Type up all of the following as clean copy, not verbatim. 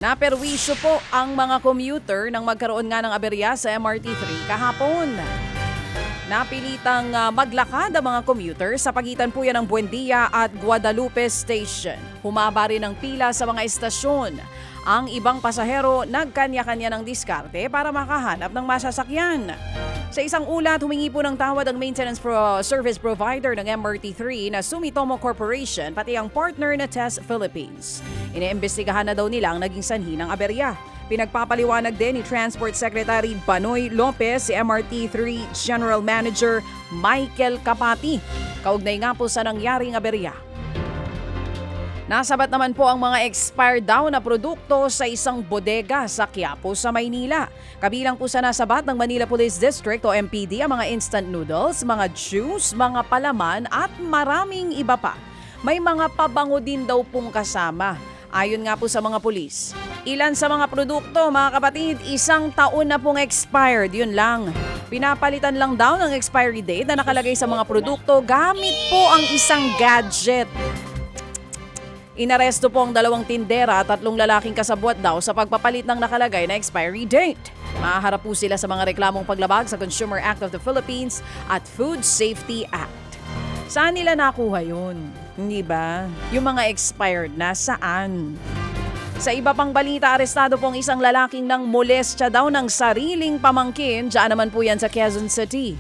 Naperwisyo po ang mga commuter nang magkaroon nga ng aberya sa MRT3 kahapon. Napilitang maglakad ang mga commuter sa pagitan po yan ng Buendia at Guadalupe Station. Humaba rin ang pila sa mga istasyon. Ang ibang pasahero nagkanya-kanya ng diskarte para makahanap ng masasakyan. Sa isang ulat, humingi po ng tawad ang maintenance service provider ng MRT3 na Sumitomo Corporation pati ang partner na TES Philippines. Iniimbestigahan na daw nila ang naging sanhi ng aberya. Pinagpapaliwanag din ni Transport Secretary Banoy Lopez si MRT3 General Manager Michael Kapati. Kaugnay nga po sa nangyaring aberya. Nasabat naman po ang mga expired daw na produkto sa isang bodega sa Quiapo sa Maynila. Kabilang po sa nasabat ng Manila Police District o MPD ang mga instant noodles, mga juice, mga palaman at maraming iba pa. May mga pabango din daw pong kasama. Ayon nga po sa mga pulis. Ilan sa mga produkto, mga kapatid, 1 taon na pong expired, yun lang. Pinapalitan lang daw ng expiry date na nakalagay sa mga produkto gamit po ang isang gadget. Inaresto po ang 2 tindera at 3 lalaking kasabwat daw sa pagpapalit ng nakalagay na expiry date. Mahaharap po sila sa mga reklamong paglabag sa Consumer Act of the Philippines at Food Safety Act. Saan nila nakuha yun? Hindi ba? Yung mga expired na saan? Sa iba pang balita, arestado pong isang lalaking nang molestya daw ng sariling pamangkin. Diyan naman po yan sa Quezon City.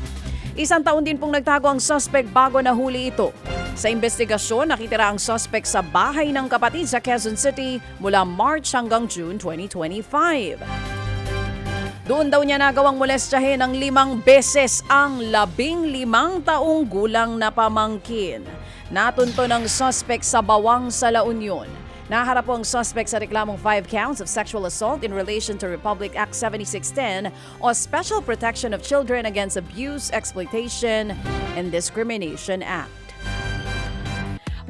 1 taon din pong nagtago ang suspect bago nahuli ito. Sa investigasyon, nakitira ang suspect sa bahay ng kapatid sa Quezon City mula March hanggang June 2025. Doon daw niya nagawang molestyahin ng 5 beses ang 15 taong gulang na pamangkin. Natunto ng suspect sa Bawang sa La Union. Naharap po ang suspect sa reklamong 5 counts of sexual assault in relation to Republic Act 7610 o Special Protection of Children Against Abuse, Exploitation, and Discrimination Act.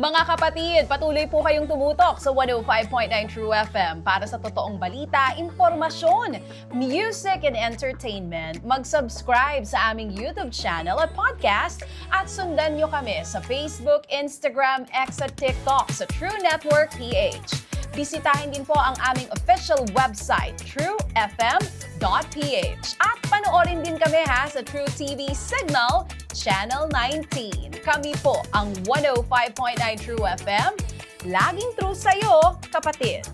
Mga kapatid, patuloy po kayong tumutok sa 105.9 True FM para sa totoong balita, impormasyon, music and entertainment. Mag-subscribe sa aming YouTube channel at podcast at sundan nyo kami sa Facebook, Instagram, X at TikTok sa True Network PH. Bisitahin din po ang aming official website, truefm.ph. At panoorin din kami sa True TV Signal, Channel 19. Kami po ang 105.9 True FM. Laging true sa'yo, kapatid.